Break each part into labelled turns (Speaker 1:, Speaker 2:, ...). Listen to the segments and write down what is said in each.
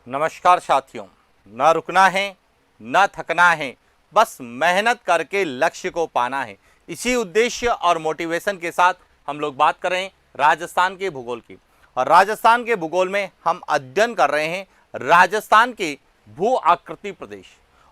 Speaker 1: नमस्कार साथियों। न रुकना है, न थकना है, बस मेहनत करके लक्ष्य को पाना है। इसी उद्देश्य और मोटिवेशन के साथ हम लोग बात कर रहे हैं राजस्थान के भूगोल की। और राजस्थान के भूगोल में हम अध्ययन कर रहे हैं राजस्थान के भू आकृति प्रदेश।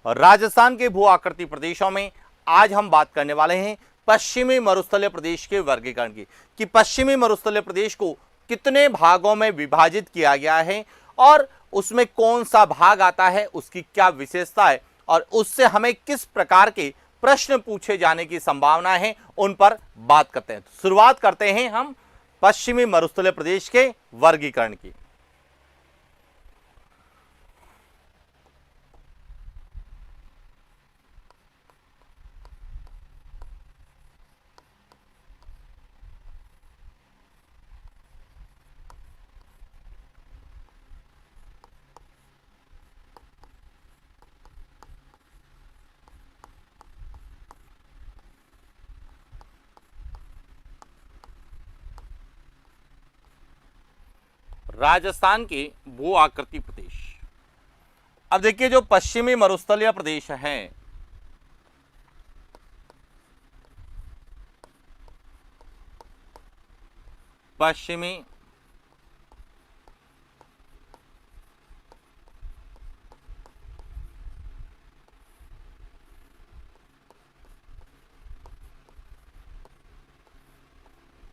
Speaker 1: और राजस्थान के भू आकृति प्रदेशों में आज हम बात करने वाले हैं पश्चिमी मरुस्थलीय प्रदेश के वर्गीकरण की, कि पश्चिमी मरुस्थलीय प्रदेश को कितने भागों में विभाजित किया गया है और उसमें कौन सा भाग आता है, उसकी क्या विशेषता है और उससे हमें किस प्रकार के प्रश्न पूछे जाने की संभावना है, उन पर बात करते हैं। तो शुरुआत करते हैं हम पश्चिमी मरुस्थलीय प्रदेश के वर्गीकरण की। राजस्थान के भू आकृति प्रदेश। अब देखिए, जो पश्चिमी मरुस्थलीय प्रदेश है, पश्चिमी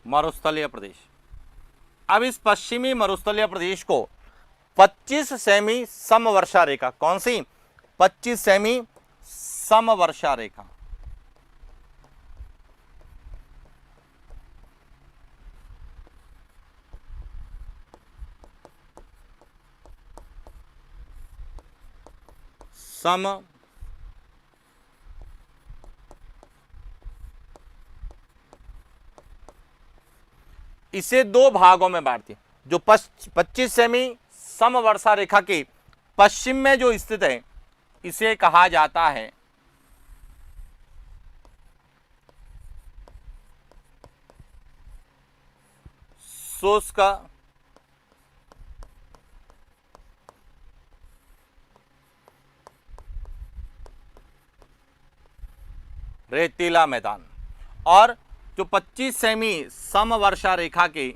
Speaker 1: मरुस्थलीय प्रदेश। अब इस पश्चिमी मरुस्थलीय प्रदेश को 25 सेमी समवर्षा रेखा, कौन सी 25 सेमी समवर्षा रेखा, सम इसे दो भागों में बांटती है। जो 25 सेमी समवर्षा रेखा के पश्चिम में जो स्थित है, इसे कहा जाता है शुष्क रेतीला मैदान। और जो 25 सेमी समवर्षा रेखा के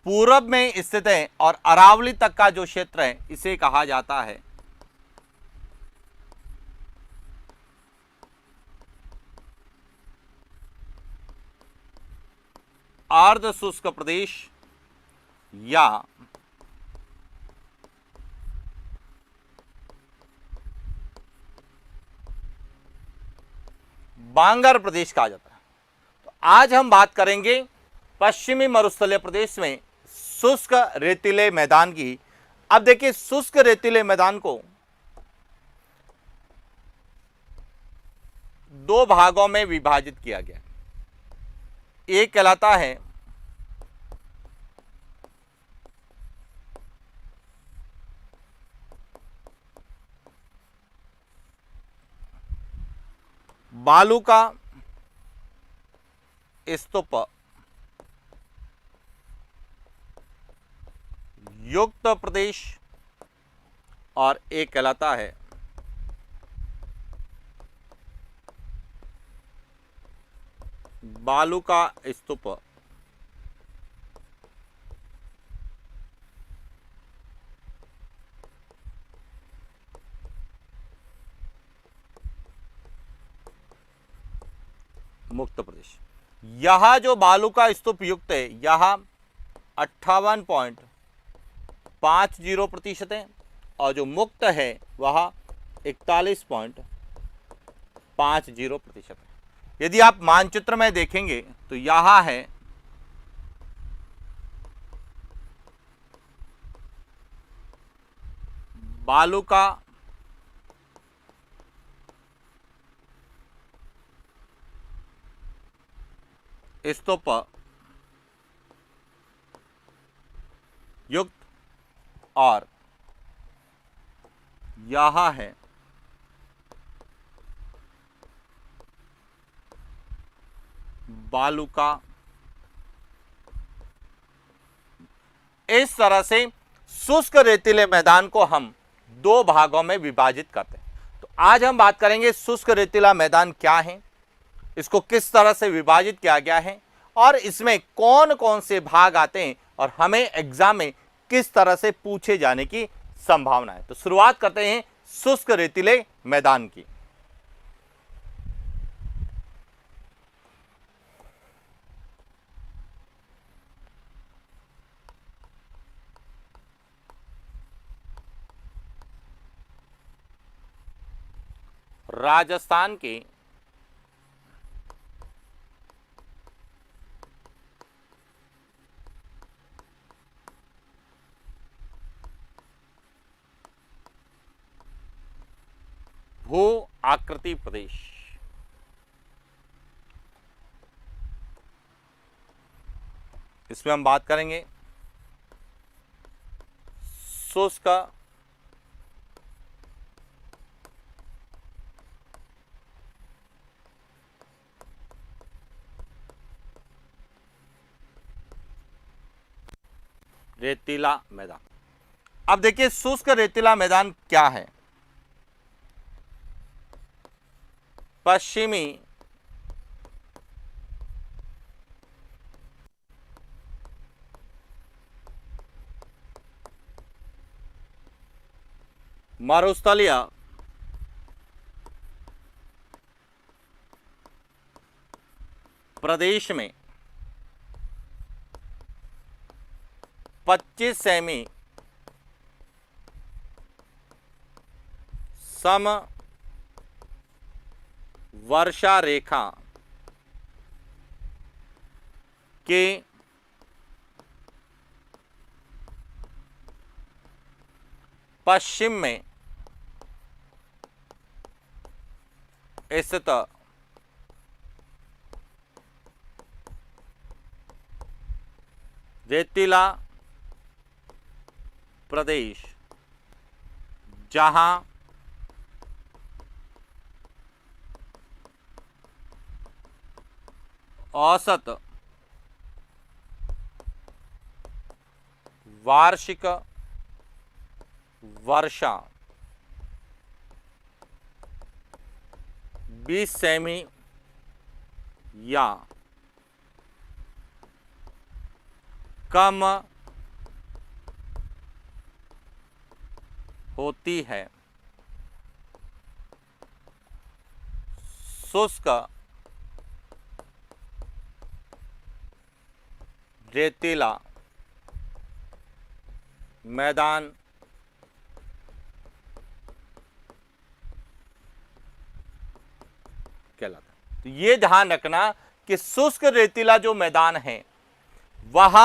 Speaker 1: पूर्व में स्थित है और अरावली तक का जो क्षेत्र है, इसे कहा जाता है अर्ध शुष्क प्रदेश या बांगर प्रदेश कहा जाता है। तो आज हम बात करेंगे पश्चिमी मरुस्थलीय प्रदेश में शुष्क रेतीले मैदान की। अब देखिए, शुष्क रेतीले मैदान को दो भागों में विभाजित किया गया। एक कहलाता है बालू का स्तूप युक्त प्रदेश, और एक कहलाता है बालू का स्तूप मुक्त प्रदेश। यह जो बालू का स्तूप युक्त है, यह 58.50% है और जो मुक्त है वह 41.50% है। यदि आप मानचित्र में देखेंगे तो यह है बालू का स्तूप युक्त और यह है बालू का। इस तरह से शुष्क रेतीले मैदान को हम दो भागों में विभाजित करते हैं। तो आज हम बात करेंगे शुष्क रेतीला मैदान क्या है, इसको किस तरह से विभाजित किया गया है और इसमें कौन कौन से भाग आते हैं और हमें एग्जाम में किस तरह से पूछे जाने की संभावना है। तो शुरुआत करते हैं शुष्क रेतीले मैदान की। राजस्थान के भू आकृति प्रदेश, इसमें हम बात करेंगे शुष्क रेतीला मैदान। अब देखिए शुष्क रेतीला मैदान क्या है। पश्चिमी मरुस्थलीय प्रदेश में 25 सेमी सम वर्षा रेखा के पश्चिम में स्थित रेतीला प्रदेश, जहां औसत वार्षिक वर्षा 20 सेमी या कम होती है। शुष्क रेतीला मैदान कहलाता है। तो ये ध्यान रखना कि शुष्क रेतीला जो मैदान है वह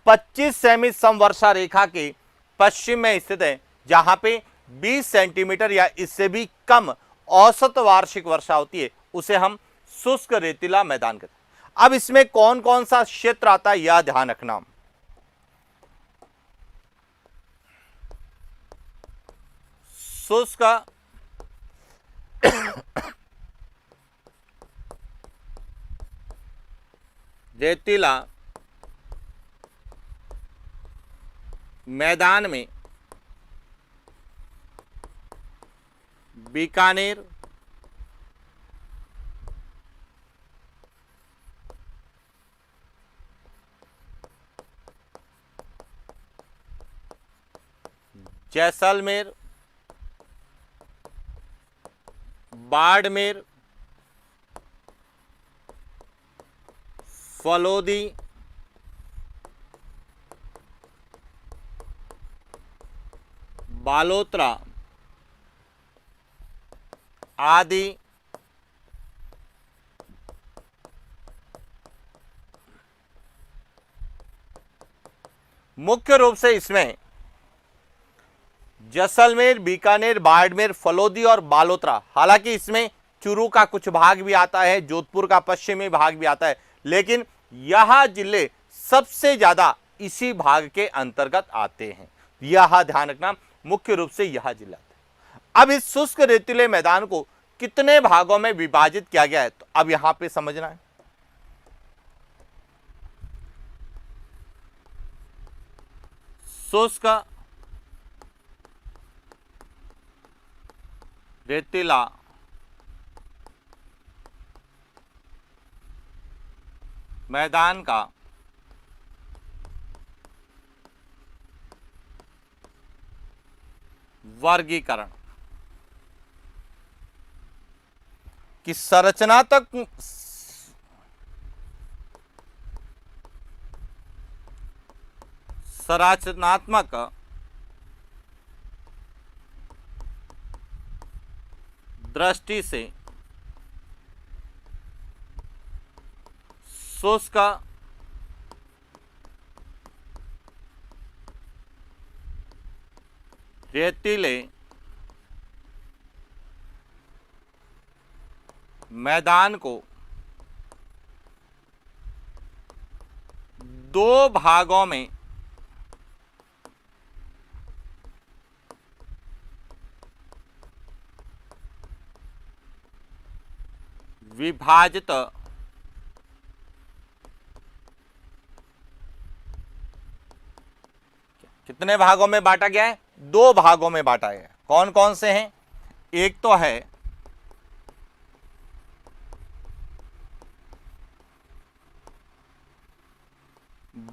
Speaker 1: 25 सेमी समवर्षा रेखा के पश्चिम में स्थित है, जहां पे 20 सेंटीमीटर या इससे भी कम औसत वार्षिक वर्षा होती है, उसे हम शुष्क रेतीला मैदान कहते हैं। अब इसमें कौन कौन सा क्षेत्र आता है यह ध्यान रखना। शुष्क रेतीला मैदान में बीकानेर, जैसलमेर, बाड़मेर, फलोदी, बालोतरा आदि मुख्य रूप से इसमें जैसलमेर, बीकानेर, बाड़मेर, फलोदी और बालोतरा, हालांकि इसमें चूरू का कुछ भाग भी आता है, जोधपुर का पश्चिमी भाग भी आता है, लेकिन यह जिले सबसे ज्यादा इसी भाग के अंतर्गत आते हैं। यह ध्यान रखना, मुख्य रूप से यह जिला आता है। अब इस शुष्क रेतीले मैदान को कितने भागों में विभाजित किया गया है, तो अब यहां पे समझना है। शुष्क रेतीला मैदान का वर्गीकरण कि संरचनात्मक दृष्टि से शुष्क रेतीले मैदान को दो भागों में विभाजित कितने भागों में बांटा गया है? दो भागों में बांटा गया है। कौन कौन से हैं? एक तो है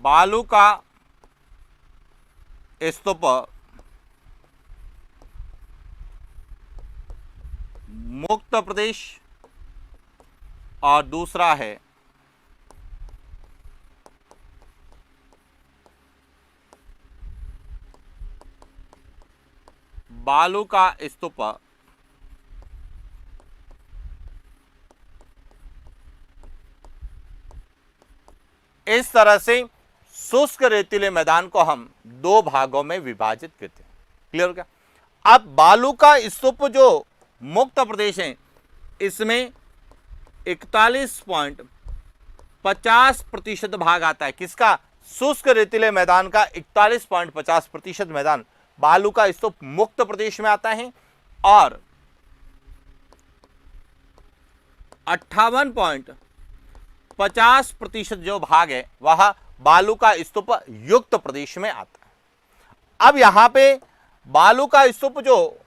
Speaker 1: बालू का स्तूप मुक्त प्रदेश और दूसरा है बालू का स्तूप इस तरह से शुष्क रेतीले मैदान को हम दो भागों में विभाजित करते हैं। क्लियर हो गया? अब बालू का स्तूप जो मुक्त प्रदेश है इसमें 41.50% भाग आता है। किसका? शुष्क रेतीले मैदान का 41.50% मैदान बालू का स्तूप मुक्त प्रदेश में आता है और 58.50% जो भाग है वह बालू का स्तूप युक्त प्रदेश में आता है। अब यहां पे बालू का स्तूप जो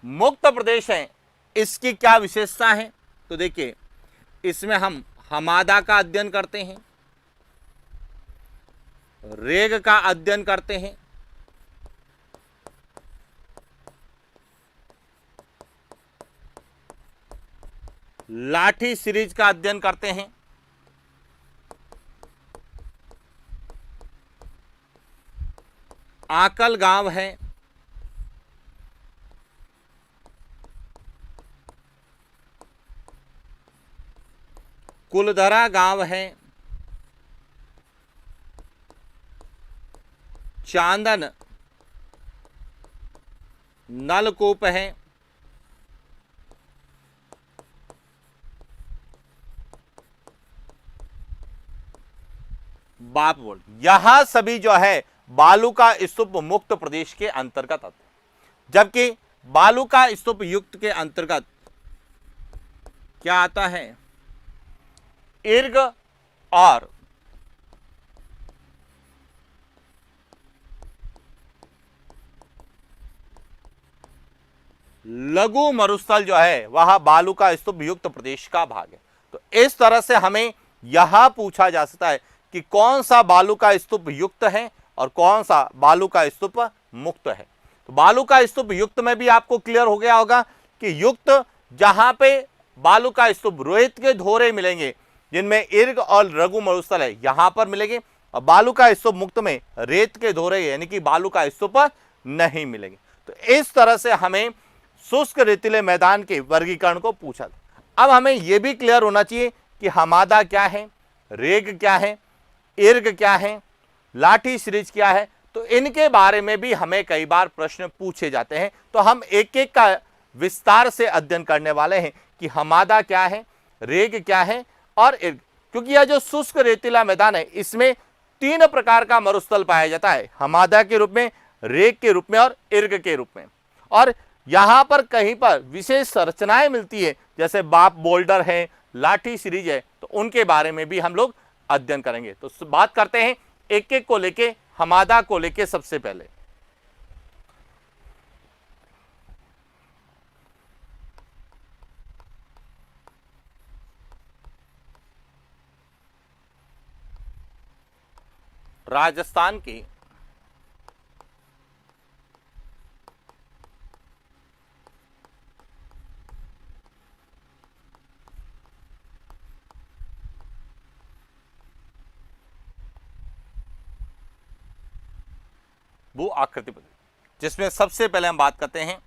Speaker 1: मुक्त प्रदेश है इसकी क्या विशेषता है? तो देखिए इसमें हम हमादा का अध्ययन करते हैं, रेग का अध्ययन करते हैं, लाठी सीरीज का अध्ययन करते हैं, आकल गांव है, कुलधरा गांव है, चांदन नलकूप है, बाप बोल, यहां सभी जो है बालू का स्तूप मुक्त प्रदेश के अंतर्गत आते हैं, जबकि बालू का स्तूप युक्त के अंतर्गत क्या आता है? इर्ग और लघु मरुस्थल जो है वह बालू का स्तूप युक्त प्रदेश का भाग है। तो इस तरह से हमें यहां पूछा जा सकता है कि कौन सा बालू का स्तूप युक्त है और कौन सा बालू का स्तूप मुक्त है। तो बालू का स्तूप युक्त में भी आपको क्लियर हो गया होगा कि युक्त जहां पे बालू का स्तूप रोहित के धोरे मिलेंगे जिनमें इर्ग और लघु मरुस्थल है यहां पर मिलेंगे, और बालू का स्तूप मुक्त में रेत के धोरे यानी कि बालू का स्तूप नहीं मिलेंगे। तो इस तरह से हमें शुष्क रेतीले मैदान के वर्गीकरण को पूछा। अब हमें यह भी क्लियर होना चाहिए कि हमादा क्या है, रेग क्या है, इर्ग क्या है, लाठी सीरीज क्या है। तो इनके बारे में भी हमें कई बार प्रश्न पूछे जाते हैं, तो हम एक एक का विस्तार से अध्ययन करने वाले हैं कि हमादा क्या है, रेग क्या है और इर्ग। क्योंकि यह जो शुष्क रेतीला मैदान है इसमें तीन प्रकार का मरुस्थल पाया जाता है, हमादा के रूप में, रेग के रूप में और इर्ग के रूप में। और यहां पर कहीं पर विशेष संरचनाएं मिलती है जैसे बाप बोल्डर है, लाठी सीरीज है, तो उनके बारे में भी हम लोग अध्ययन करेंगे। तो बात करते हैं एक एक को लेके, हमादा को लेके सबसे पहले। राजस्थान की भू आकृति पद्धति, जिसमें सबसे पहले हम बात करते हैं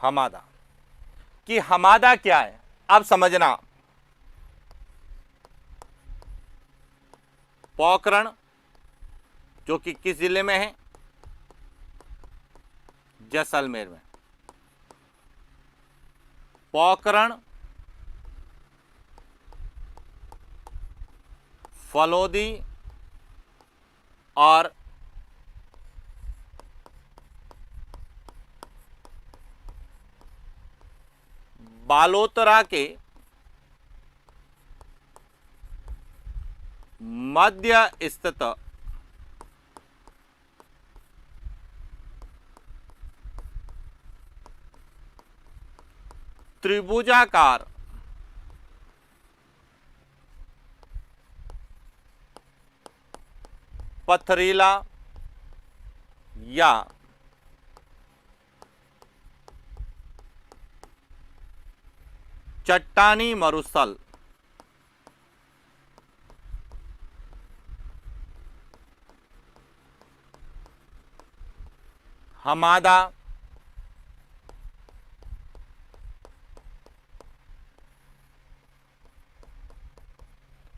Speaker 1: हमादा, कि हमादा क्या है। अब समझना, पोखरण जो कि किस जिले में है, जैसलमेर में। पोखरण, फलोदी और बालोतरा के मध्य स्थित त्रिभुजाकार पथरीला या चट्टानी मरुस्थल हमादा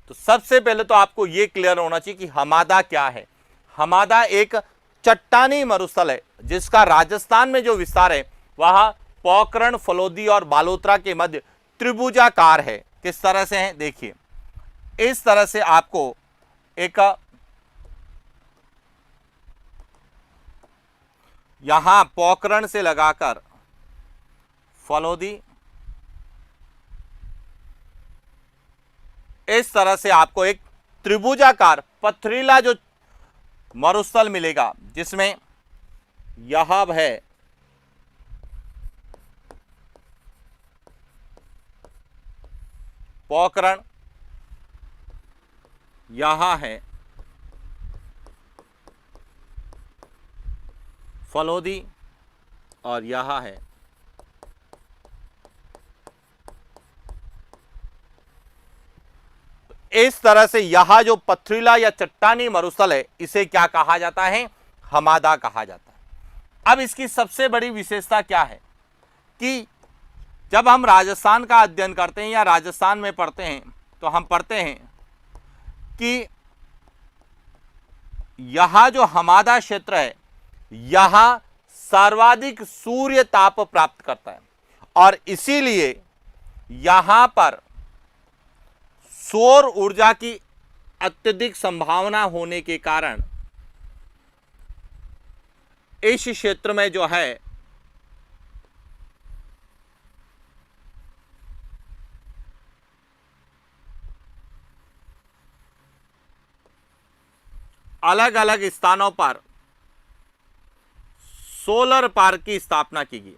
Speaker 1: तो सबसे पहले तो आपको यह क्लियर होना चाहिए कि हमादा क्या है। हमादा एक चट्टानी मरुस्थल है जिसका राजस्थान में जो विस्तार है वह पोखरण, फलोदी और बालोतरा के मध्य त्रिभुजाकार है। किस तरह से है देखिए, इस तरह से आपको एक यहां पोखरण से लगाकर फलोदी, इस तरह से आपको एक त्रिभुजाकार पथरीला जो मरुस्थल मिलेगा, जिसमें यह है पोखरण, यहां है फलोदी और यहां है इस तरह से यह जो पथरीला या चट्टानी मरुस्थल है इसे क्या कहा जाता है, हमादा कहा जाता है। अब इसकी सबसे बड़ी विशेषता क्या है कि जब हम राजस्थान का अध्ययन करते हैं या राजस्थान में पढ़ते हैं तो हम पढ़ते हैं कि यह जो हमादा क्षेत्र है यह सर्वाधिक सूर्य ताप प्राप्त करता है और इसीलिए यहां पर सौर ऊर्जा की अत्यधिक संभावना होने के कारण इस क्षेत्र में जो है अलग अलग स्थानों पर सोलर पार्क की स्थापना की गई।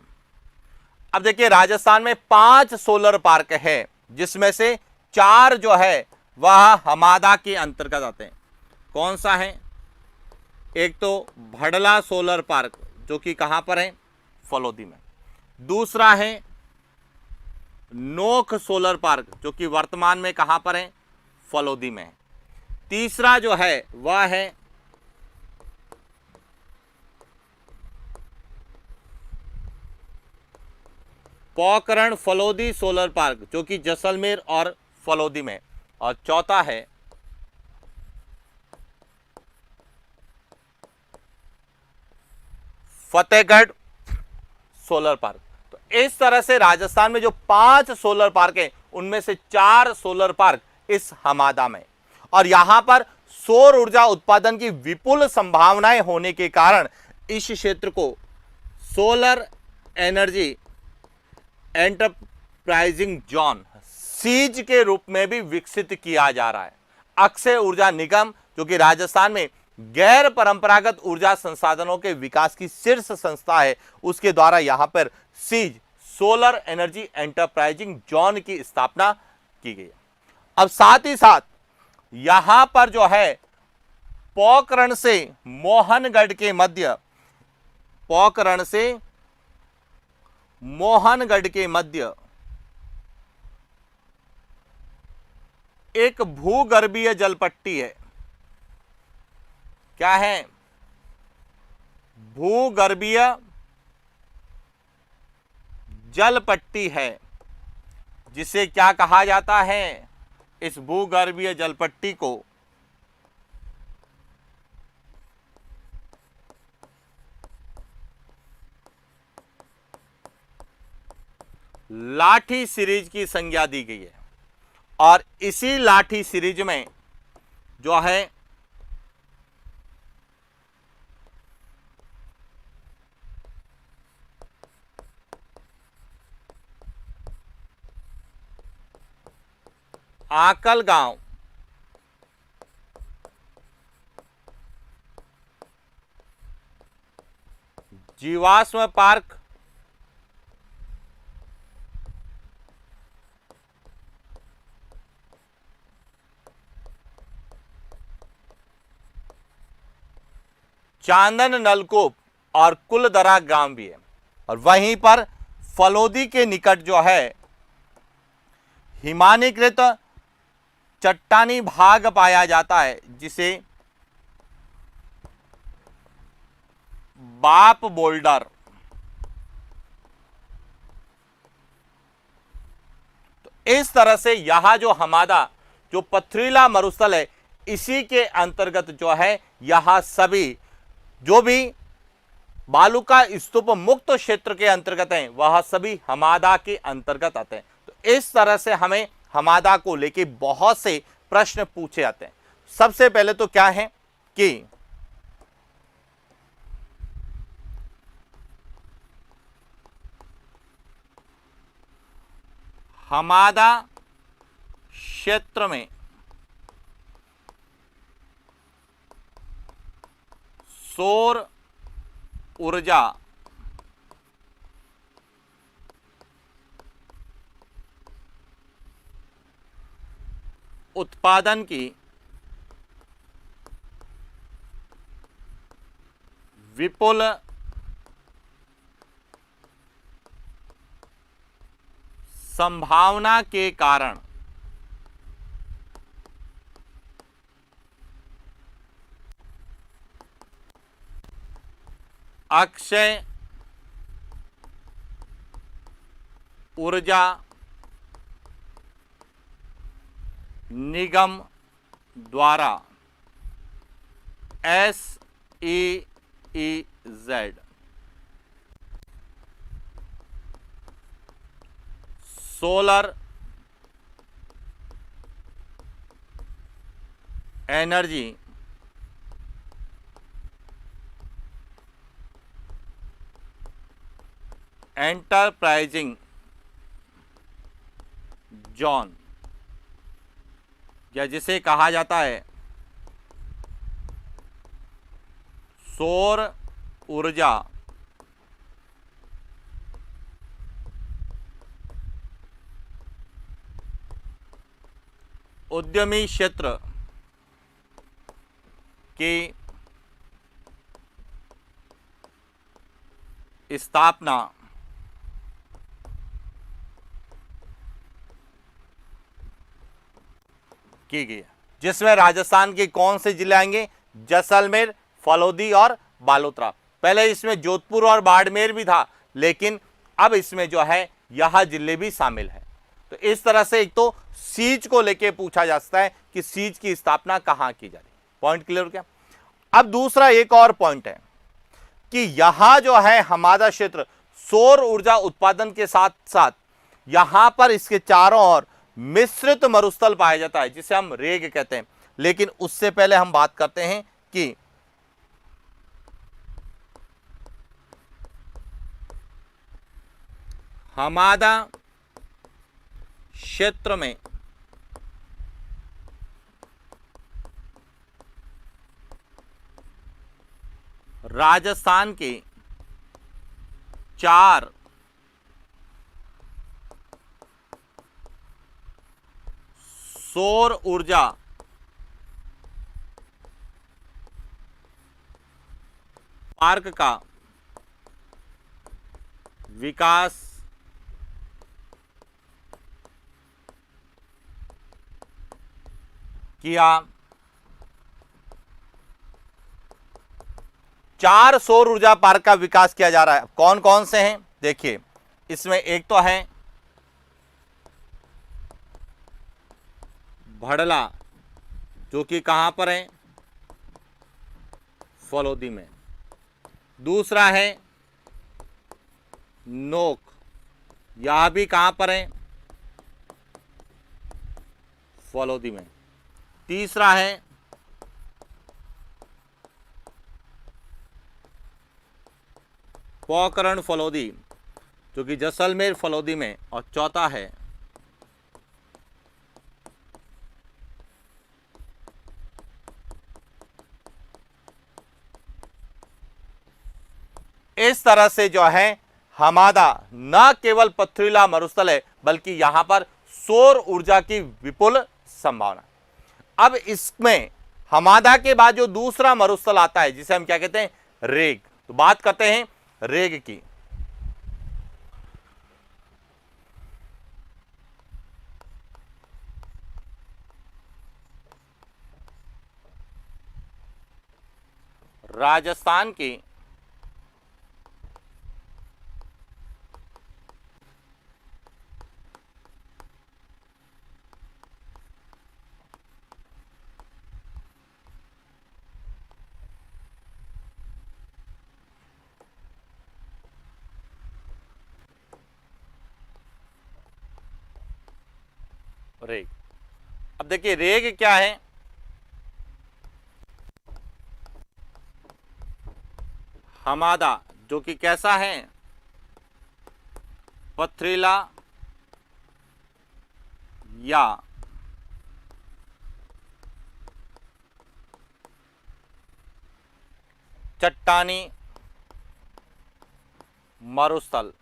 Speaker 1: अब देखिए राजस्थान में 5 सोलर पार्क है जिसमें से 4 जो है वह हमादा के अंतर्गत आते हैं। कौन सा है, एक तो भड़ला सोलर पार्क जो कि कहां पर है, फलोदी में। दूसरा है नोख सोलर पार्क जो कि वर्तमान में कहां पर है, फलोदी में। तीसरा जो है वह है पोखरण फलोदी सोलर पार्क जो कि जैसलमेर और फलोदी में। और चौथा है फतेहगढ़ सोलर पार्क। तो इस तरह से राजस्थान में जो 5 सोलर पार्क हैं उनमें से 4 सोलर पार्क इस हमादा में, और यहां पर सौर ऊर्जा उत्पादन की विपुल संभावनाएं होने के कारण इस क्षेत्र को सोलर एनर्जी एंटरप्राइजिंग जोन सीज के रूप में भी विकसित किया जा रहा है। अक्षय ऊर्जा निगम जो कि राजस्थान में गैर परंपरागत ऊर्जा संसाधनों के विकास की शीर्ष संस्था है, उसके द्वारा यहां पर सीज सोलर एनर्जी एंटरप्राइजिंग जोन की स्थापना की गई। अब साथ ही साथ यहां पर जो है पोखरण से मोहनगढ़ के मध्य, पोखरण से मोहनगढ़ के मध्य एक भूगर्भीय जलपट्टी है। क्या है? भूगर्भीय जलपट्टी है, जिसे क्या कहा जाता है? इस भूगर्भीय जलपट्टी को लाठी सीरीज की संज्ञा दी गई है। और इसी लाठी सीरीज में जो है आकल गांव, जीवाश्म पार्क, चांदन नलकूप और कुलदरा ग्राम भी है। और वहीं पर फलोदी के निकट जो है हिमानीकृत चट्टानी भाग पाया जाता है, जिसे बाप बोल्डर। तो इस तरह से यहां जो हमारा जो पथरीला मरुस्थल है, इसी के अंतर्गत जो है यहां सभी जो भी बालू का स्तूप मुक्त क्षेत्र के अंतर्गत हैं, वह सभी हमादा के अंतर्गत आते हैं। तो इस तरह से हमें हमादा को लेके बहुत से प्रश्न पूछे जाते हैं। सबसे पहले तो क्या है कि हमादा क्षेत्र में सौर ऊर्जा उत्पादन की विपुल संभावना के कारण अक्षय ऊर्जा निगम द्वारा SEEZ solar energy enterprising zone, या जिसे कहा जाता है सौर ऊर्जा उद्यमी क्षेत्र की स्थापना की गई, जिसमें राजस्थान के कौन से जिले आएंगे? जैसलमेर, फलोदी और बालोतरा। पहले इसमें जोधपुर और बाड़मेर भी था, लेकिन अब इसमें जो है यह जिले भी शामिल है। तो इस तरह से एक तो सीज को लेके पूछा जा सकता है कि सीज की स्थापना कहां की जा रही। पॉइंट क्लियर हो गया? अब दूसरा एक और पॉइंट है कि यहां जो है हमारा क्षेत्र सौर ऊर्जा उत्पादन के साथ साथ यहां पर इसके चारों ओर मिश्रित मरुस्थल पाया जाता है, जिसे हम रेग कहते हैं। लेकिन उससे पहले हम बात करते हैं कि हमादा क्षेत्र में राजस्थान के 4 सौर ऊर्जा पार्क का विकास किया। 4 सौर ऊर्जा पार्क का विकास किया जा रहा है। कौन कौन से हैं देखिए, इसमें एक तो है भड़ला, जो कि कहां पर है, फलोदी में। दूसरा है नोक, यह भी कहां पर है, फलोदी में। तीसरा है पोखरण फलोदी, जो कि जैसलमेर फलोदी में। और चौथा है इस तरह से जो है हमादा न केवल पथरीला मरुस्थल है, बल्कि यहां पर सौर ऊर्जा की विपुल संभावना। अब इसमें हमादा के बाद जो दूसरा मरुस्थल आता है, जिसे हम क्या कहते हैं, रेग। तो बात करते हैं रेग की। राजस्थान की रेग। अब देखिए रेग क्या है, हमादा जो कि कैसा है, पथरीला या चट्टानी मरुस्थल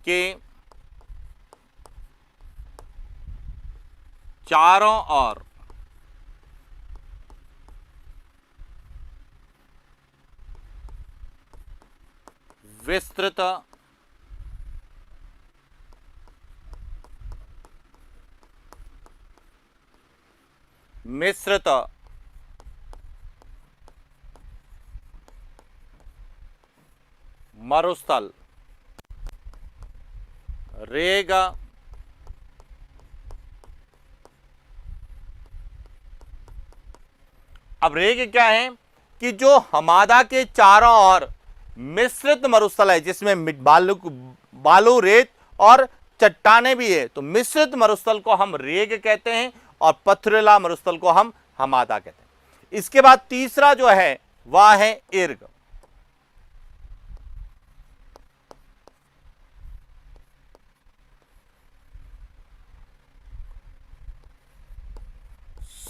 Speaker 1: के चारों ओर विस्तृत मिश्रित मरुस्थल रेग अब रेग क्या है कि जो हमादा के चारों ओर मिश्रित मरुस्थल है, जिसमें बालू रेत और चट्टाने भी है, तो मिश्रित मरुस्थल को हम रेग कहते हैं और पथरीला मरुस्थल को हम हमादा कहते हैं। इसके बाद तीसरा जो है वह है इर्ग।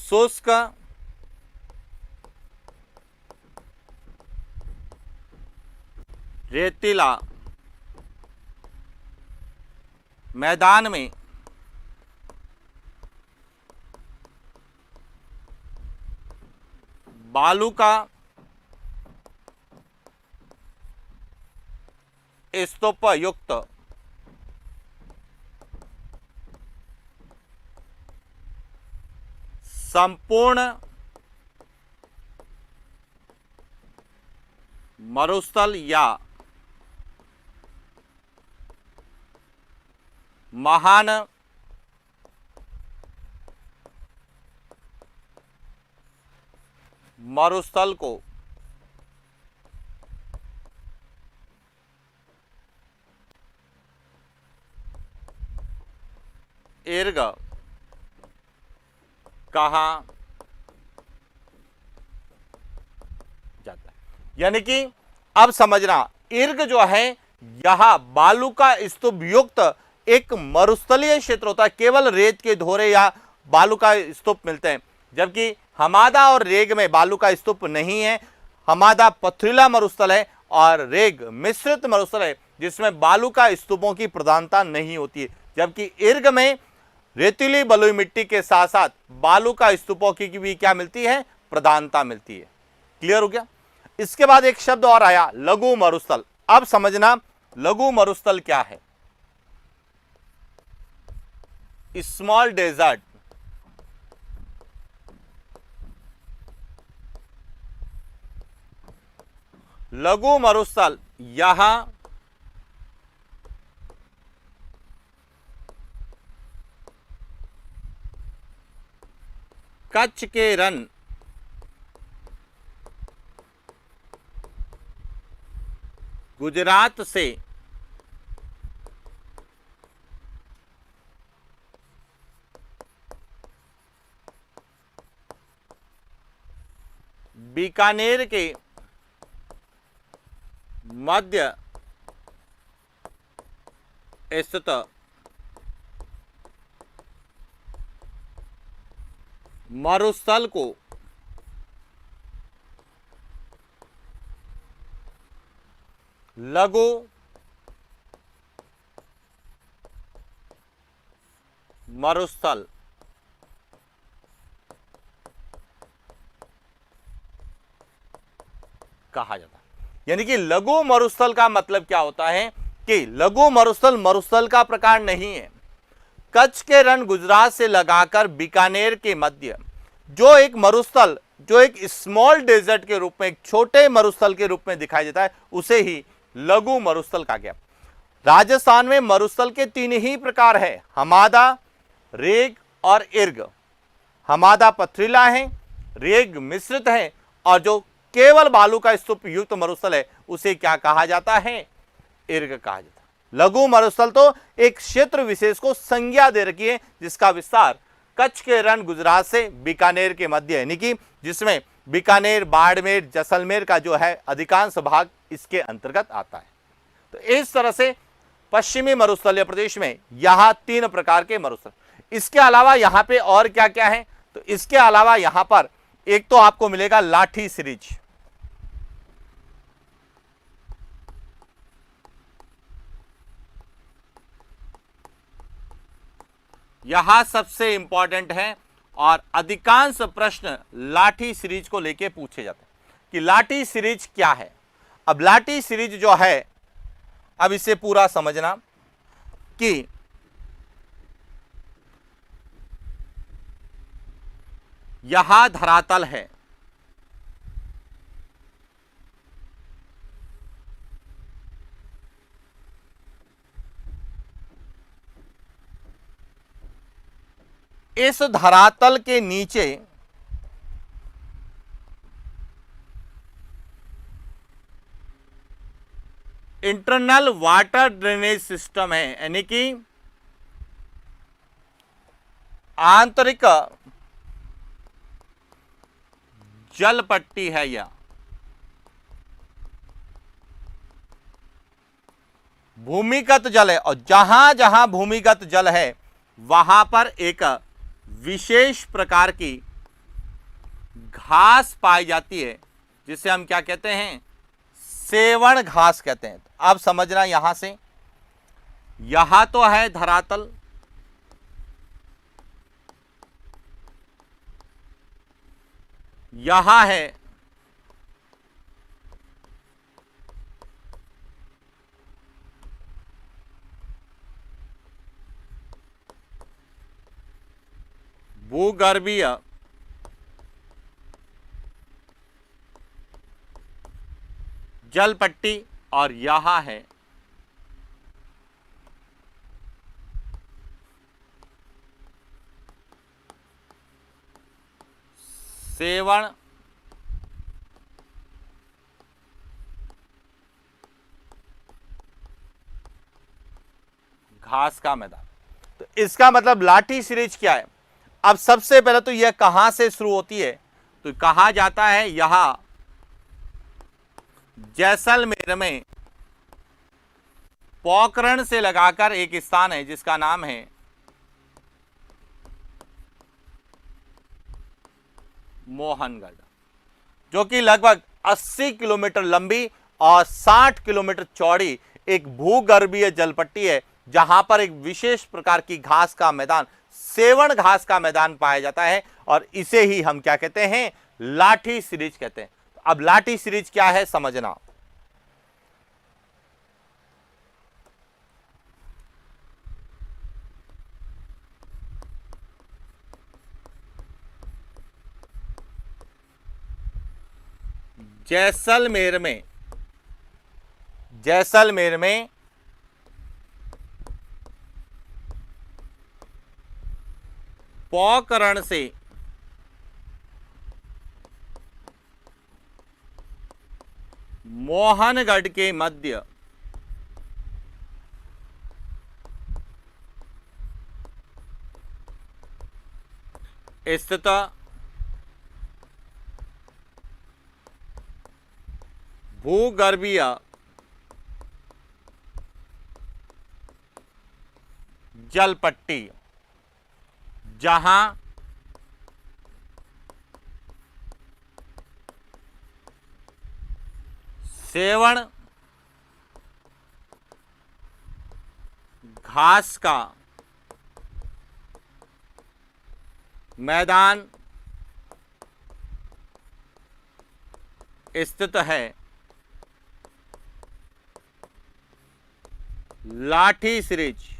Speaker 1: शुष्क रेतीला मैदान में बालू का स्तूप युक्त संपूर्ण मरुस्थल या महान मरुस्थल को इर्ग कहा जाता है। यानी कि अब समझना, इर्ग जो है यह बालू का स्तूप युक्त एक मरुस्थलीय क्षेत्र होता है, केवल रेत के धोरे या बालू का स्तूप मिलते हैं, जबकि हमादा और रेग में बालू का स्तूप नहीं है। हमादा पथरीला मरुस्थल है और रेग मिश्रित मरुस्थल है जिसमें बालू का स्तूपों की प्रधानता नहीं होती है, जबकि इर्ग में रेतीली बलुई मिट्टी के साथ साथ बालू का स्तूपों की भी क्या मिलती है, प्रधानता मिलती है। क्लियर हो गया। इसके बाद एक शब्द और आया, लघु मरुस्थल। अब समझना लघु मरुस्थल क्या है। स्मॉल डेजर्ट, लघु मरुस्थल यहां कच्छ के रण, गुजरात से बीकानेर के मध्य स्थित मरुस्थल को लघु मरुस्थल कहा जाता है। यानी कि लघु मरुस्थल का मतलब क्या होता है कि लघु मरुस्थल मरुस्थल का प्रकार नहीं है। कच्छ के रण गुजरात से लगाकर बीकानेर के मध्य जो एक मरुस्थल, जो एक स्मॉल डेजर्ट के रूप में, एक छोटे मरुस्थल के रूप में दिखाई देता है, उसे ही लघु मरुस्थल कहा गया। राजस्थान में मरुस्थल के 3 ही प्रकार है, हमादा, रेग और इर्ग। हमादा पथरीला है, रेग मिश्रित है और जो केवल बालू का स्तूप युक्त मरुस्थल है उसे क्या कहा जाता है, इर्ग कहा जाता है। लघु मरुस्थल तो एक क्षेत्र विशेष को संज्ञा दे रखी है जिसका विस्तार कच्छ के रण गुजरात से बीकानेर के मध्य, यानी कि जिसमें बीकानेर, बाड़मेर, जैसलमेर का जो है अधिकांश भाग इसके अंतर्गत आता है। तो इस तरह से पश्चिमी मरुस्थलीय प्रदेश में यहां 3 प्रकार के मरुस्थल। इसके अलावा यहां पे और क्या क्या है, तो इसके अलावा यहां पर एक तो आपको मिलेगा लाठी सीरीज। यहां सबसे इंपॉर्टेंट है और अधिकांश प्रश्न लाठी सीरीज को लेके पूछे जाते हैं कि लाठी सीरीज क्या है। अब लाठी सीरीज जो है, अब इसे पूरा समझना कि यहां धरातल है, इस धरातल के नीचे इंटरनल वाटर ड्रेनेज सिस्टम है, यानी कि आंतरिक जल पट्टी है। यह भूमिगत जल है और जहां जहां भूमिगत जल है वहां पर एक विशेष प्रकार की घास पाई जाती है जिसे हम क्या कहते हैं, सेवण घास कहते हैं। अब समझना, यहां से यहां तो है धरातल, यहां है भूगर्भीय जल पट्टी और यहां है सेवण घास का मैदान। तो इसका मतलब लाठी सीरीज क्या है। अब सबसे पहले तो यह कहां से शुरू होती है, तो कहा जाता है यहां जैसलमेर में पोखरण से लगाकर एक स्थान है जिसका नाम है मोहनगढ़, जो कि लगभग 80 किलोमीटर लंबी और 60 किलोमीटर चौड़ी एक भूगर्भीय जलपट्टी है, जहां पर एक विशेष प्रकार की घास का मैदान, सेवण घास का मैदान पाया जाता है और इसे ही हम क्या कहते हैं, लाठी सीरीज कहते हैं। अब लाठी सीरीज क्या है समझना। जैसलमेर में पोखरण से मोहनगढ़ के मध्य स्थित भूगर्भीय जलपट्टी, जहां सेवण घास का मैदान स्थित है, लाठी सीरीज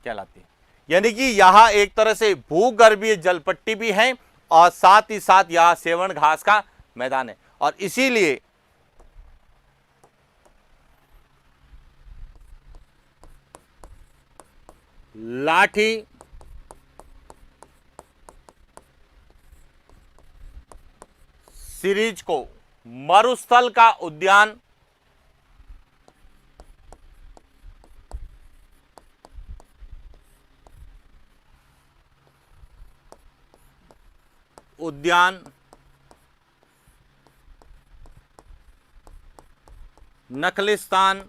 Speaker 1: कहलाती है। यानी कि यहां एक तरह से भूगर्भीय जलपट्टी भी है और साथ ही साथ यहां सेवण घास का मैदान है, और इसीलिए लाठी सीरीज को मरुस्थल का उद्यान नखलिस्तान,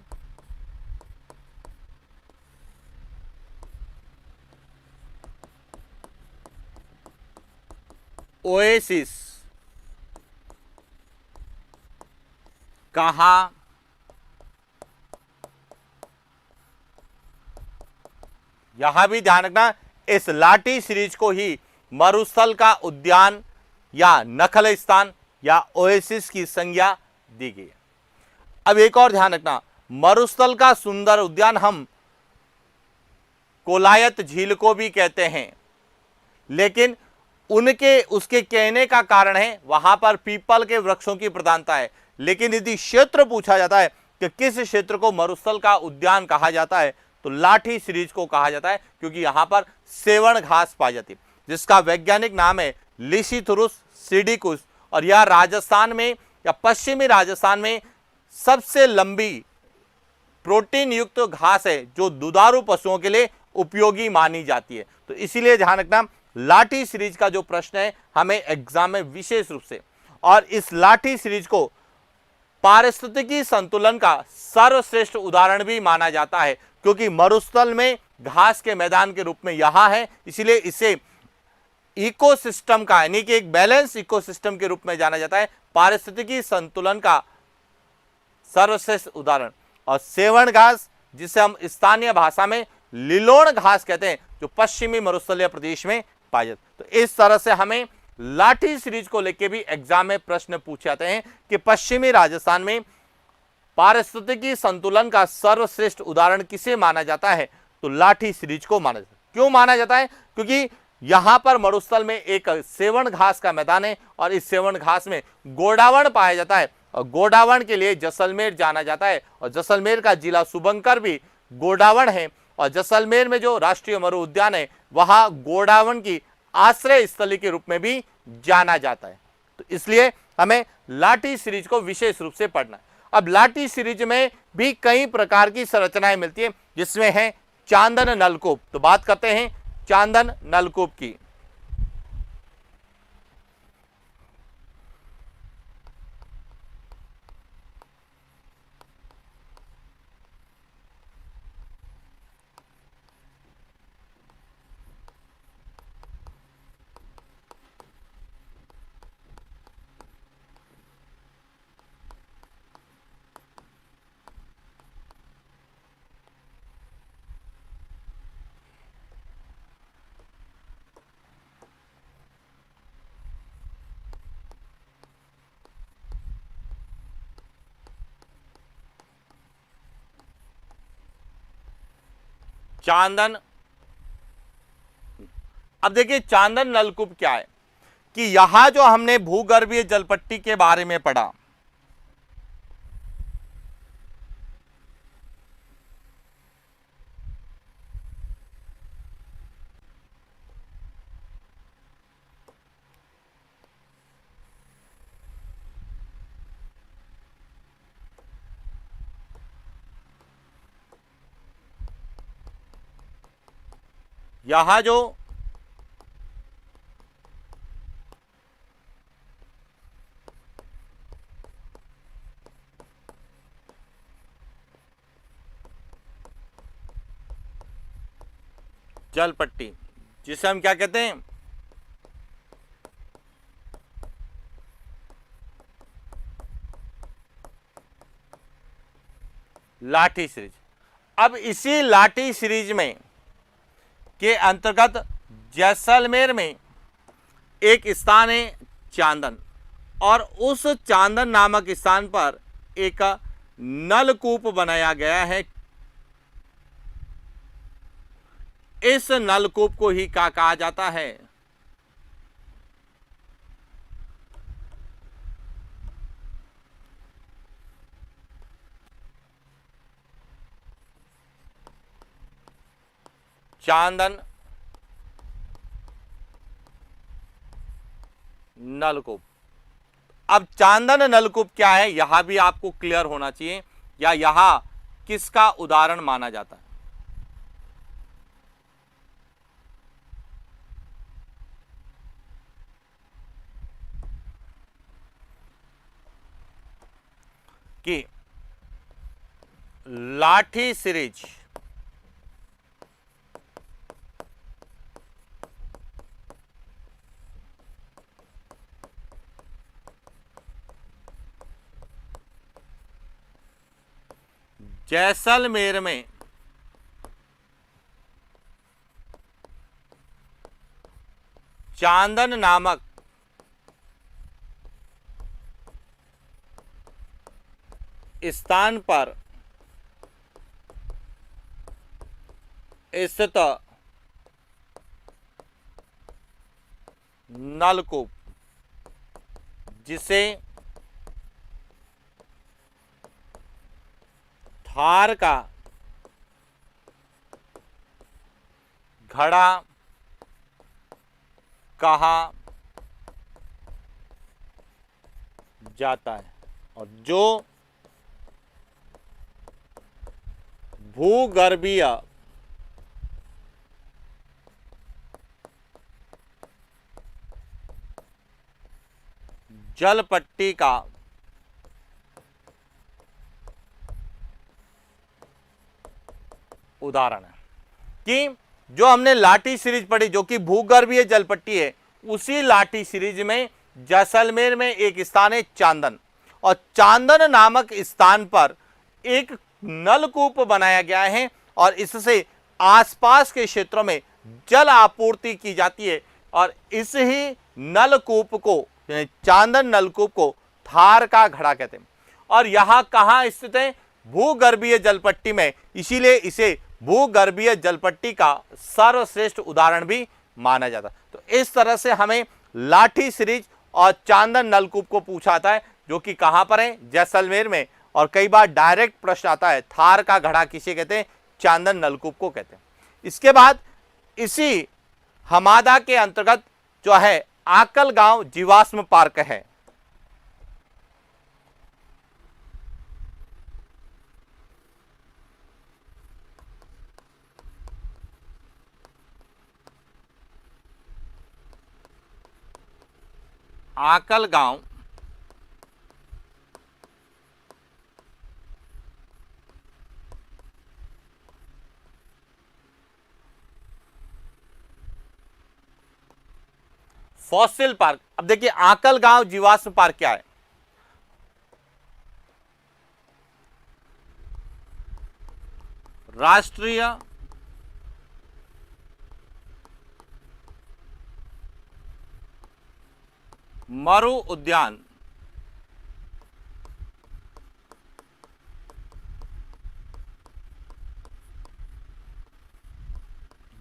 Speaker 1: ओएसिस कहा यहां भी ध्यान रखना, इस लाठी सीरीज को ही मरुस्थल का उद्यान या नखलिस्तान या ओएसिस की संज्ञा दी गई है। अब एक और ध्यान रखना, मरुस्थल का सुंदर उद्यान हम कोलायत झील को भी कहते हैं, लेकिन उसके कहने का कारण है वहां पर पीपल के वृक्षों की प्रधानता है। लेकिन यदि क्षेत्र पूछा जाता है कि किस क्षेत्र को मरुस्थल का उद्यान कहा जाता है, तो लाठी सीरीज को कहा जाता है, क्योंकि यहां पर सेवण घास पाई जाती है, जिसका वैज्ञानिक नाम है लिसिथुरुस सिडिकुस, और यह राजस्थान में या पश्चिमी राजस्थान में सबसे लंबी प्रोटीन युक्त घास है, जो दुधारू पशुओं के लिए उपयोगी मानी जाती है। तो इसीलिए ध्यान रखना, लाठी सीरीज का जो प्रश्न है हमें एग्जाम में विशेष रूप से, और इस लाठी सीरीज को पारिस्थितिकी संतुलन का सर्वश्रेष्ठ उदाहरण भी माना जाता है, क्योंकि मरुस्थल में घास के मैदान के रूप में यहां है, इसीलिए इसे इकोसिस्टम का यानी कि एक बैलेंस इकोसिस्टम के रूप में जाना जाता है, पारिस्थितिकी संतुलन का सर्वश्रेष्ठ उदाहरण। और सेवण घास, जिसे हम स्थानीय भाषा में लिलोण घास कहते हैं, जो पश्चिमी मरुस्थलीय प्रदेश में पाई जाती है। तो इस तरह से हमें लाठी सीरीज को लेकर भी एग्जाम में प्रश्न पूछे जाते हैं कि पश्चिमी राजस्थान में पारिस्थितिकी संतुलन का सर्वश्रेष्ठ उदाहरण किसे माना जाता है, तो लाठी सीरीज को माना जाता है। क्यों माना जाता है? क्योंकि यहां पर मरुस्थल में एक सेवण घास का मैदान है और इस सेवण घास में गोडावण पाया जाता है, और गोडावण के लिए जैसलमेर जाना जाता है, और जैसलमेर का जिला शुभंकर भी गोडावण है, और जैसलमेर में जो राष्ट्रीय मरु उद्यान है वहां गोडावण की आश्रय स्थली के रूप में भी जाना जाता है। तो इसलिए हमें लाठी सीरीज को विशेष रूप से पढ़ना है। अब लाठी सीरीज में भी कई प्रकार की संरचनाएं मिलती है, जिसमें है चांदन नलकूप। तो बात करते हैं चांदन नलकूप की। चांदन, अब देखिए चांदन नलकूप क्या है कि यहां जो हमने भूगर्भीय जलपट्टी के बारे में पढ़ा, यहां जो जलपट्टी, जिसे हम क्या कहते हैं, लाठी सीरीज। अब इसी लाठी सीरीज में के अंतर्गत जैसलमेर में एक स्थान है चांदन, और उस चांदन नामक स्थान पर एक नलकूप बनाया गया है। इस नलकूप को ही क्या कहा जाता है, चांदन नलकूप। अब चांदन नलकूप क्या है, यहां भी आपको क्लियर होना चाहिए, या यहां किसका उदाहरण माना जाता है। कि लाठी सीरीज जैसलमेर में चांदन नामक स्थान पर स्थित नलकूप, जिसे थार का घड़ा कहा जाता है, और जो भूगर्भीय जलपट्टी का उदाहरण है। कि जो हमने लाठी सीरीज पढ़ी जो कि भूगर्भीय जलपट्टी है, उसी लाठी सीरीज में जैसलमेर में एक स्थान है चांदन, और चांदन नामक स्थान पर एक नलकूप बनाया गया है, और इससे आसपास के क्षेत्रों में जल आपूर्ति की जाती है। और इस ही नलकूप को, चांदन नलकूप को थार का घड़ा कहते हैं। और यह कहां स्थित है, भूगर्भीय जलपट्टी में, इसीलिए इसे भूगर्भीय जलपट्टी का सर्वश्रेष्ठ उदाहरण भी माना जाता है। तो इस तरह से हमें लाठी सीरीज और चांदन नलकूप को पूछा आता है, जो कि कहां पर है, जैसलमेर में। और कई बार डायरेक्ट प्रश्न आता है, थार का घड़ा किसे कहते हैं, चांदन नलकूप को कहते हैं। इसके बाद इसी हमादा के अंतर्गत जो है आकल गांव जीवाश्म पार्क है। आकल गांव फॉसिल पार्क। अब देखिए आकल गांव जीवाश्म पार्क क्या है? राष्ट्रीय मरु उद्यान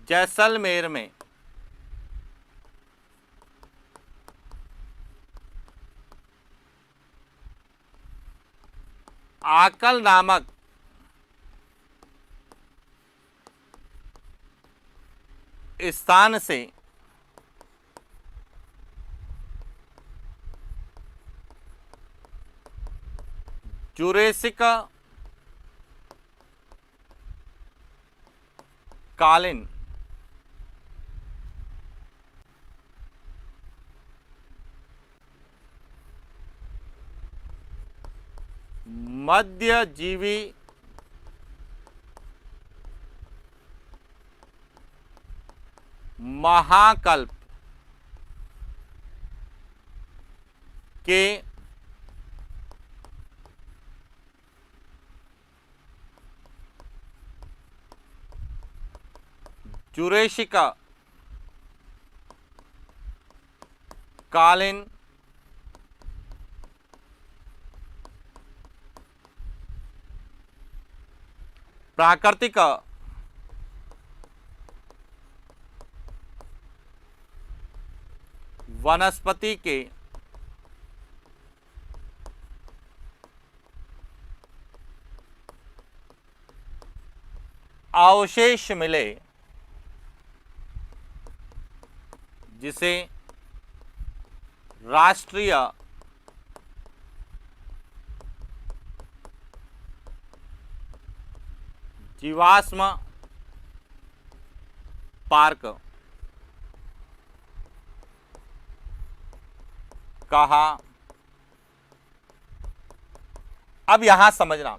Speaker 1: जैसलमेर में आकल नामक स्थान से जुरेसिक कालीन मध्यजीवी महाकल्प के जुरेशिक कालीन प्राकृतिक वनस्पति के अवशेष मिले जिसे राष्ट्रीय जीवाश्म पार्क कहा। अब यहां समझना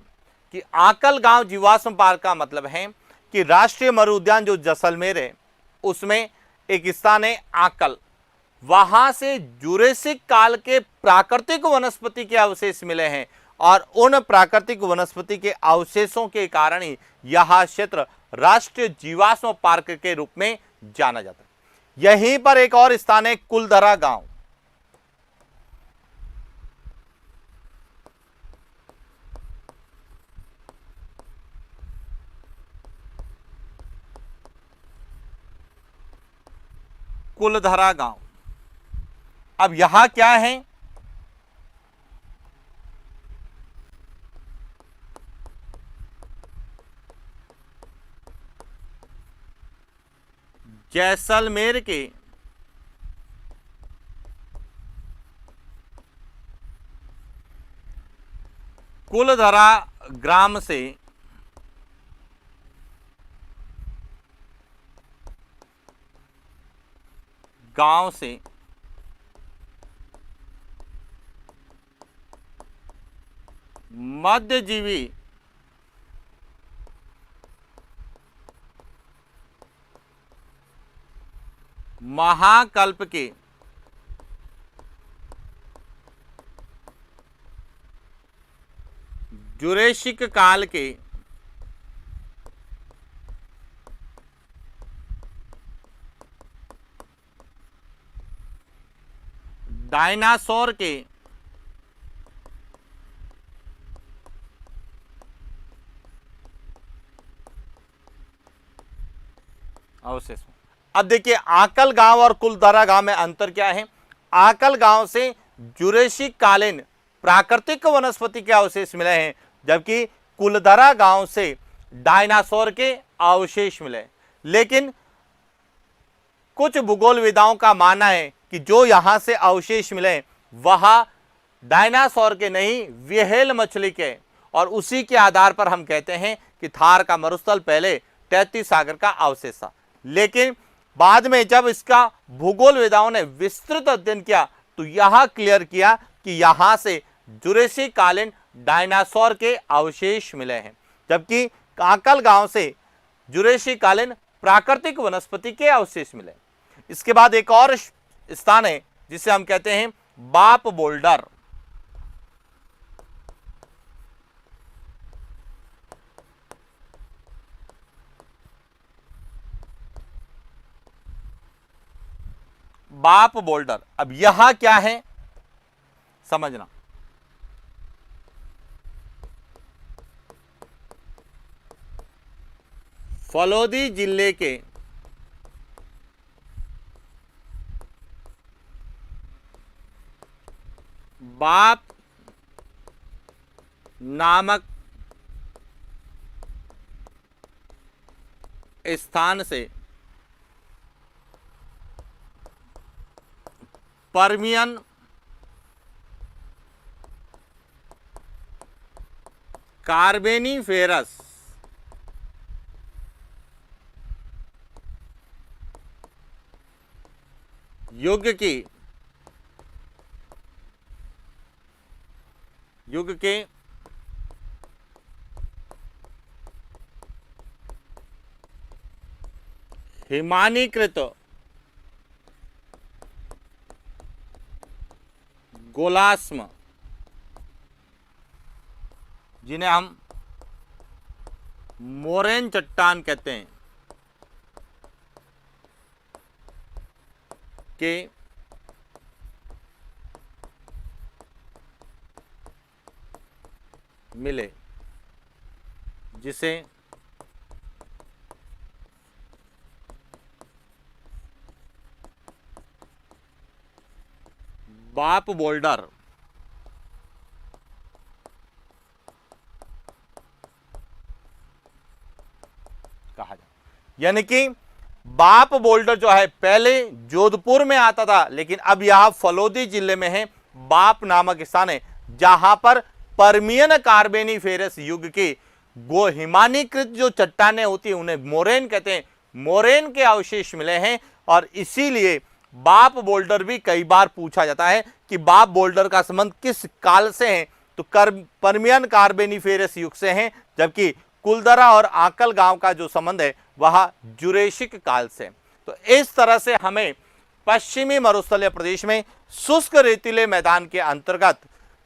Speaker 1: कि आकल गांव जीवाश्म पार्क का मतलब है कि राष्ट्रीय मरु उद्यान जो जैसलमेर है उसमें एक स्थान है आकल, वहां से जुरेसिक काल के प्राकृतिक वनस्पति के अवशेष मिले हैं और उन प्राकृतिक वनस्पति के अवशेषों के कारण ही यह क्षेत्र राष्ट्रीय जीवाश्म पार्क के रूप में जाना जाता है। यहीं पर एक और स्थान है कुलधरा गांव। कुलधरा गांव, अब यहां क्या है? जैसलमेर के कुलधरा ग्राम से गांव से मध्यजीवी महाकल्प के जुरेशिक काल के डायनासोर के अवशेष। अब देखिए आकल गांव और कुलधरा गांव में अंतर क्या है? आकल गांव से जुरेशिक कालीन प्राकृतिक वनस्पति के अवशेष मिले हैं, जबकि कुलधरा गांव से डायनासोर के अवशेष मिले। लेकिन कुछ भूगोलविदाओं का मानना है कि जो यहां से अवशेष मिले वह डायनासोर के नहीं, व्हेल मछली के, और उसी के आधार पर हम कहते हैं कि थार का मरुस्थल पहले तैतीस सागर का अवशेष था। लेकिन बाद में जब इसका भूगोलविदाओं ने विस्तृत अध्ययन किया तो यह क्लियर किया कि यहां से जुरेसिक कालीन डायनासोर के अवशेष मिले हैं, जबकि काकल गांव से जुरेसिक कालीन प्राकृतिक वनस्पति के अवशेष मिले। इसके बाद एक और स्थान है जिसे हम कहते हैं बाप बोल्डर। बाप बोल्डर, अब यह क्या है समझना। फलोदी जिले के बाप नामक स्थान से पर्मियन कार्बेनिफेरस युग के हिमानीकृत गोलास्म, जिन्हें हम मोरेन चट्टान कहते हैं, के मिले, जिसे बाप बोल्डर कहा जाए। यानी कि बाप बोल्डर जो है पहले जोधपुर में आता था, लेकिन अब यह फलोदी जिले में है। बाप नामक स्थान है जहां पर पर्मियन कार्बेनिफेरस युग की गो हिमानीकृत जो चट्टानें होती है उन्हें मोरेन कहते हैं, मोरेन के अवशेष मिले हैं। और इसीलिए बाप बोल्डर भी कई बार पूछा जाता है कि बाप बोल्डर का संबंध किस काल से है, तो पर्मियन कार्बेनिफेरस युग से है, जबकि कुलदरा और आकल गांव का जो संबंध है वह जुरेसिक काल से। तो इस तरह से हमें पश्चिमी मरुस्थलीय प्रदेश में शुष्क रेतीले मैदान के अंतर्गत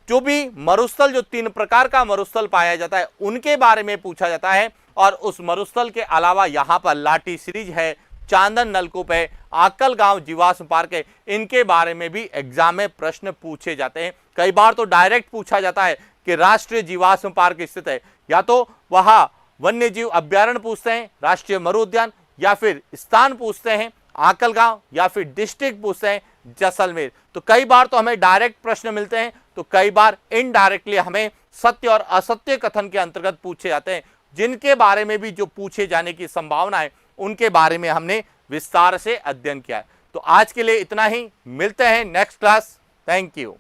Speaker 1: जो भी मरुस्थल, जो 3 प्रकार का मरुस्थल पाया जाता है, उनके बारे में पूछा जाता है। और उस मरुस्थल के अलावा यहाँ पर लाठी सीरीज है, चांदन नलकूप है, आकल गांव जीवाश्म पार्क है, इनके बारे में भी एग्जाम में प्रश्न पूछे जाते हैं। कई बार तो डायरेक्ट पूछा जाता है कि राष्ट्रीय जीवाश्म पार्क स्थित है, या तो वहां वन्य जीव अभ्यारण्य पूछते हैं, राष्ट्रीय मरु उद्यान, या फिर स्थान पूछते हैं आकल गांव, या फिर डिस्ट्रिक्ट पूछते हैं जैसलमेर। तो कई बार तो हमें डायरेक्ट प्रश्न मिलते हैं, तो कई बार इनडायरेक्टली हमें सत्य और असत्य कथन के अंतर्गत पूछे जाते हैं, जिनके बारे में भी जो पूछे जाने की संभावना है उनके बारे में हमने विस्तार से अध्ययन किया है। तो आज के लिए इतना ही, मिलते हैं नेक्स्ट क्लास। Thank you.